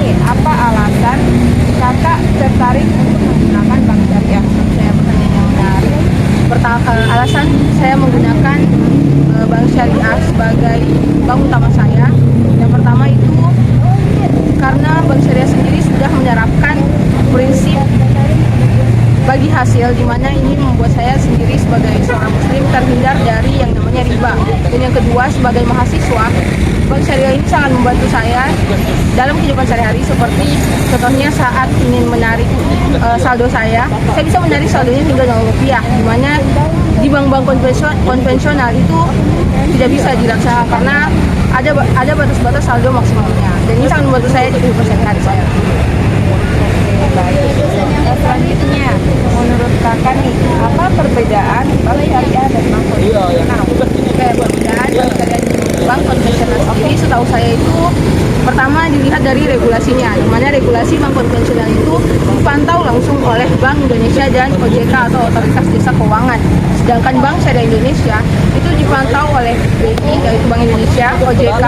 nih, apa alasan kakak tertarik untuk menggunakan bank syariah? Saya pertanyaan yang menarik. Alasan saya menggunakan bank syariah sebagai bank utama saya. Yang pertama itu karena bank syariah sendiri sudah menerapkan prinsip bagi hasil, di mana ini membuat saya sendiri sebagai seorang muslim terhindar dari yang namanya riba. Dan yang kedua, sebagai mahasiswa, bank syariah ini sangat membantu saya dalam kehidupan sehari-hari, seperti contohnya saat ingin menarik saldo saya bisa menarik saldonya hingga Rp0, di mana di bank-bank konvensional itu tidak bisa dilaksanakan karena ada batas-batas saldo maksimalnya, dan ini sangat membantu saya di kehidupan sehari-hari saya. Selanjutnya, menurut kakak nih, apa perbedaan bank syariah dan bank konvensional? Perbedaan bank syariah dan bank konvensional sendiri setahu saya itu pertama dilihat dari regulasinya, di mana regulasi bank konvensional itu dipantau langsung oleh Bank Indonesia dan OJK atau Otoritas Jasa Keuangan. Sedangkan Bank Syariah Indonesia itu dipantau oleh BI, yaitu Bank Indonesia, OJK,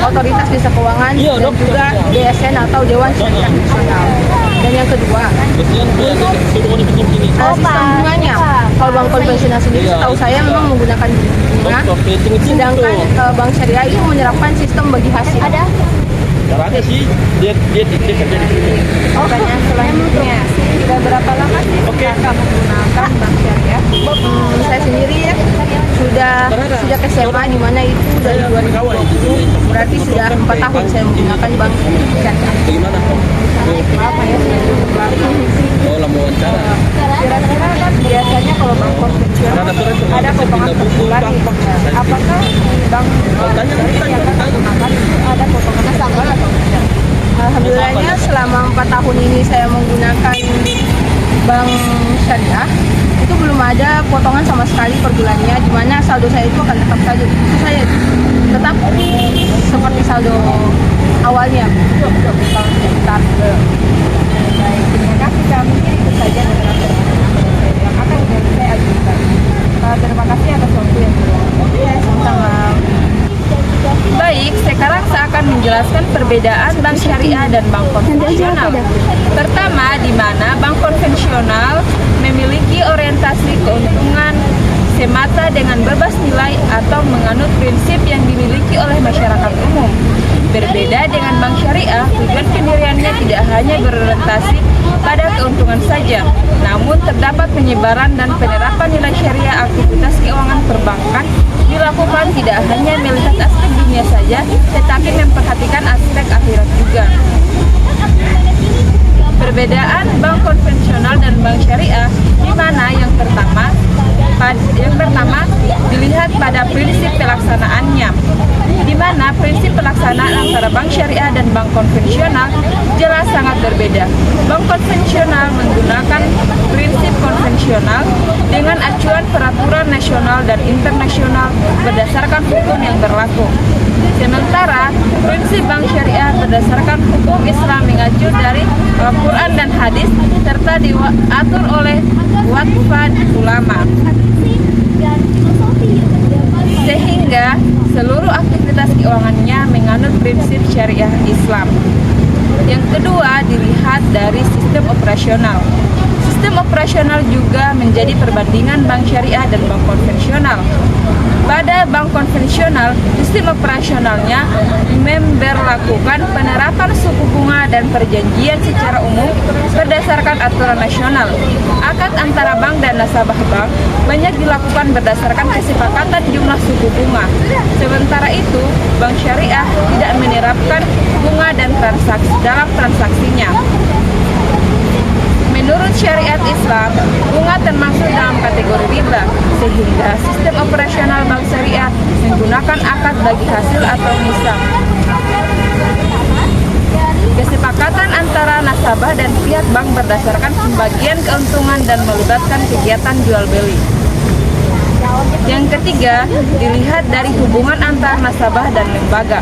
Otoritas Jasa Keuangan, dan juga DSN atau Dewan Syariah Nasional. Dan yang kedua, untuk sistem bunganya, kalau bank konvensional sendiri setahu saya memang menggunakan bunga, sedangkan bank syariah itu menerapkan sistem bagi hasil. Caranya sih dia kerja di sini. Pertanyaan selanjutnya, sudah berapa lama sih kakak menggunakan bank syariah? Saya sendiri ya sudah sejak SMA, di mana itu dari 2020, berarti sudah 4 tahun saya menggunakan bank syariah. Bagaimana? Apa ya, Oh, lama wawancara. kira-kira kan biasanya kalau bank konvensional ada potongan per bulan nih. Apakah bank syariah yang akan menggunakan itu ada potongan tanggal atau tidak? Alhamdulillahnya selama 4 tahun ini saya menggunakan bank syariah itu belum ada potongan sama sekali per bulannya, di mana saldo saya itu akan tetap saja, itu saya tetap seperti saldo awalnya. Kalau sekitar baik, terima kasih kak. Mungkin itu saja beberapa yang akan saya ajukan. Terima kasih atas waktu yang berlalu. Ya, sama. Baik, sekarang saya akan menjelaskan perbedaan bank syariah dan bank konvensional. Pertama, di mana bank konvensional memiliki orientasi keuntungan semata dengan bebas nilai atau menganut prinsip yang dimiliki oleh masyarakat umum. Berbeda dengan bank syariah, tujuan pendiriannya tidak hanya berorientasi pada keuntungan saja, namun terdapat penyebaran dan penerapan nilai syariah. Aktivitas keuangan perbankan dilakukan tidak hanya melihat aspek dunia saja, tetapi memperhatikan aspek akhirat juga. Perbedaan bank konvensional dan bank syariah, di mana yang pertama dilihat pada prinsip pelaksanaannya, di mana prinsip pelaksanaan antara bank syariah dan bank konvensional jelas sangat berbeda. Bank konvensional menggunakan prinsip konvensional dengan acuan peraturan nasional dan internasional berdasarkan hukum yang berlaku. Sementara prinsip bank syariah berdasarkan hukum Islam mengacu dari Al-Quran dan hadis serta diatur oleh waqfan ulama, sehingga seluruh aktivitas keuangannya menganut prinsip syariah Islam. Yang kedua, dilihat dari sistem operasional. Sistem operasional juga menjadi perbandingan bank syariah dan bank konvensional. Pada bank konvensional, sistem operasionalnya memberlakukan penerapan suku bunga dan perjanjian secara umum berdasarkan aturan nasional. Akad antara bank dan nasabah bank banyak dilakukan berdasarkan kesepakatan jumlah suku bunga. Sementara itu, bank syariah tidak menerapkan bunga dan transaksi dalam transaksinya. Menurut syariat Islam, bunga termasuk dalam kategori riba, sehingga sistem operasional bank syariah menggunakan akad bagi hasil atau nisab. Kesepakatan antara nasabah dan pihak bank berdasarkan pembagian keuntungan dan melibatkan kegiatan jual beli. Yang ketiga, dilihat dari hubungan antara nasabah dan lembaga.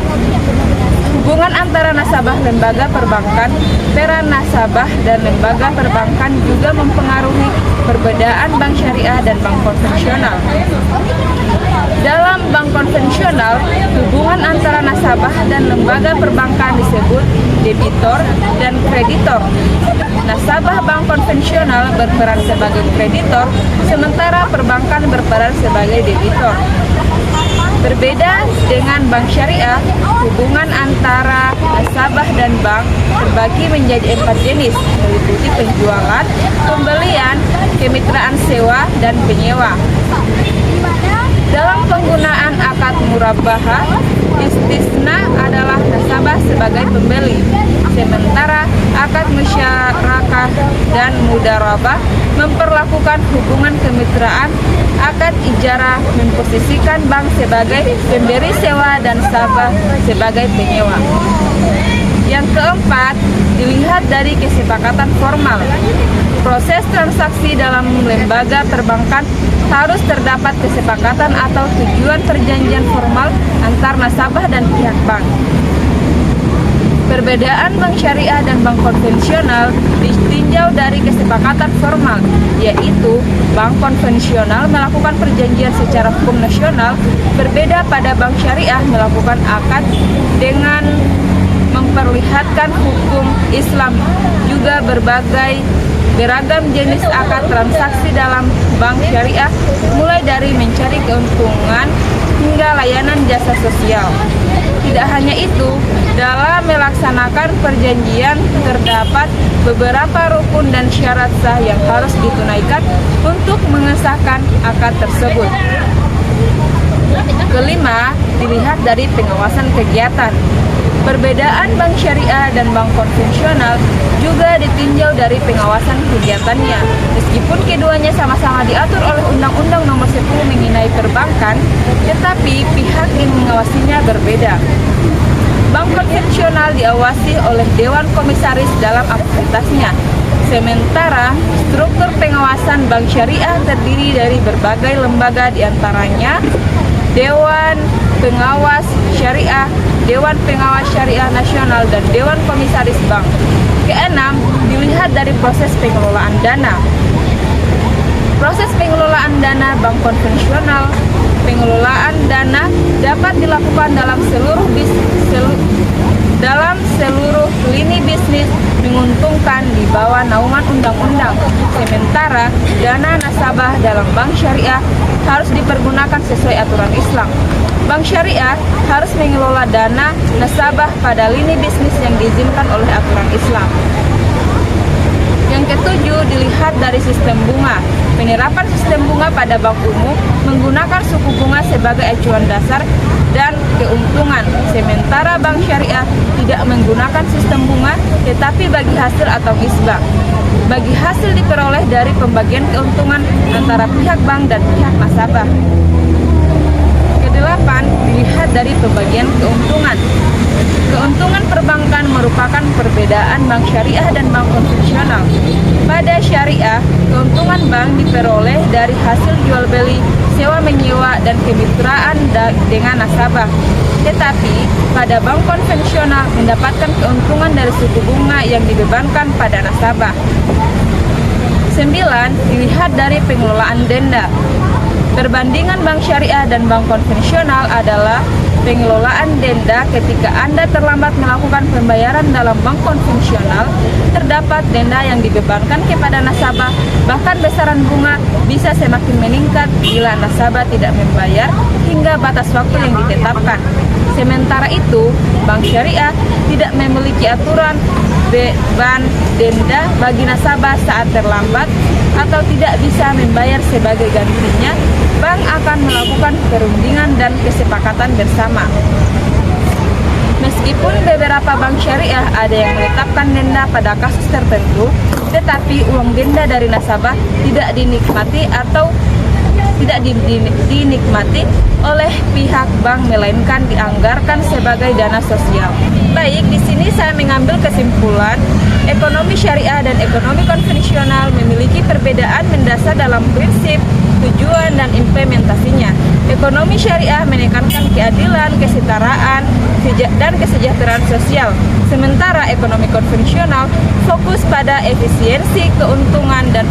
Hubungan antara nasabah lembaga perbankan, peran nasabah dan lembaga perbankan juga mempengaruhi perbedaan bank syariah dan bank konvensional. Dalam bank konvensional, hubungan antara nasabah dan lembaga perbankan disebut debitor dan kreditor. Nasabah bank konvensional berperan sebagai kreditor, sementara perbankan berperan sebagai debitor. Berbeda dengan bank syariah, hubungan antara nasabah dan bank terbagi menjadi 4 jenis, meliputi penjualan, pembelian, kemitraan sewa, dan penyewa. Dalam penggunaan akad murabahah, istisna adalah nasabah sebagai pembeli, sementara akad musyarakah dan mudarabah memperlakukan hubungan kemitraan. Akad ijarah memposisikan bank sebagai pemberi sewa dan nasabah sebagai penyewa. Yang keempat, dilihat dari kesepakatan formal. Proses transaksi dalam lembaga perbankan harus terdapat kesepakatan atau tujuan perjanjian formal antar nasabah dan pihak bank. Perbedaan bank syariah dan bank konvensional ditinjau dari kesepakatan formal, yaitu bank konvensional melakukan perjanjian secara hukum nasional, berbeda pada bank syariah melakukan akad dengan memperlihatkan hukum Islam. Juga beragam jenis akad transaksi dalam bank syariah, mulai dari mencari keuntungan hingga layanan jasa sosial. Tidak hanya itu, dalam melaksanakan perjanjian terdapat beberapa rukun dan syarat sah yang harus ditunaikan untuk mengesahkan akad tersebut. Kelima, dilihat dari pengawasan kegiatan. Perbedaan bank syariah dan bank konvensional juga ditinjau dari pengawasan kegiatannya. Meskipun keduanya sama-sama diatur oleh Undang-Undang Nomor 10 mengenai perbankan, tetapi pihak yang mengawasinya berbeda. Bank konvensional diawasi oleh Dewan Komisaris dalam aktivitasnya, sementara struktur pengawasan bank syariah terdiri dari berbagai lembaga, diantaranya Dewan Pengawas Syariah, Dewan Pengawas Syariah Nasional, dan Dewan Komisaris Bank. Keenam, dilihat dari proses pengelolaan dana. Proses pengelolaan dana bank konvensional. Pengelolaan dana dapat dilakukan dalam seluruh lini bisnis menguntungkan di bawah naungan undang-undang. Sementara dana nasabah dalam bank syariah harus dipergunakan sesuai aturan Islam. Bank syariah harus mengelola dana nasabah pada lini bisnis yang diizinkan oleh aturan Islam. Yang ketujuh, dilihat dari sistem bunga. Penerapan sistem bunga pada bank umum menggunakan suku bunga sebagai acuan dasar dan keuntungan, sementara bank syariah tidak menggunakan sistem bunga, tetapi bagi hasil atau nisbah. Bagi hasil diperoleh dari pembagian keuntungan antara pihak bank dan pihak nasabah. Kedelapan, dilihat dari pembagian keuntungan. Keuntungan perbankan merupakan perbedaan bank syariah dan bank konvensional. Pada syariah, keuntungan bank diperoleh dari hasil jual beli, sewa menyewa, dan kemitraan dengan nasabah. Tetapi, pada bank konvensional mendapatkan keuntungan dari suku bunga yang dibebankan pada nasabah. 9. Dilihat dari pengelolaan denda. Perbandingan bank syariah dan bank konvensional adalah pengelolaan denda. Ketika Anda terlambat melakukan pembayaran dalam bank konvensional, terdapat denda yang dibebankan kepada nasabah, bahkan besaran bunga bisa semakin meningkat bila nasabah tidak membayar hingga batas waktu yang ditetapkan. Sementara itu, bank syariah tidak memiliki aturan beban denda bagi nasabah saat terlambat atau tidak bisa membayar sebagai gantinya. Bank akan melakukan perundingan dan kesepakatan bersama. Meskipun beberapa bank syariah ada yang menetapkan denda pada kasus tertentu, tetapi uang denda dari nasabah tidak dinikmati atau tidak dinikmati oleh pihak bank, melainkan dianggarkan sebagai dana sosial. Baik, di sini saya mengambil kesimpulan ekonomi syariah dan ekonomi konvensional memiliki perbedaan mendasar dalam prinsip, tujuan, dan implementasinya. Ekonomi syariah menekankan keadilan, kesetaraan, dan kesejahteraan sosial. Sementara ekonomi konvensional fokus pada efisiensi, keuntungan, dan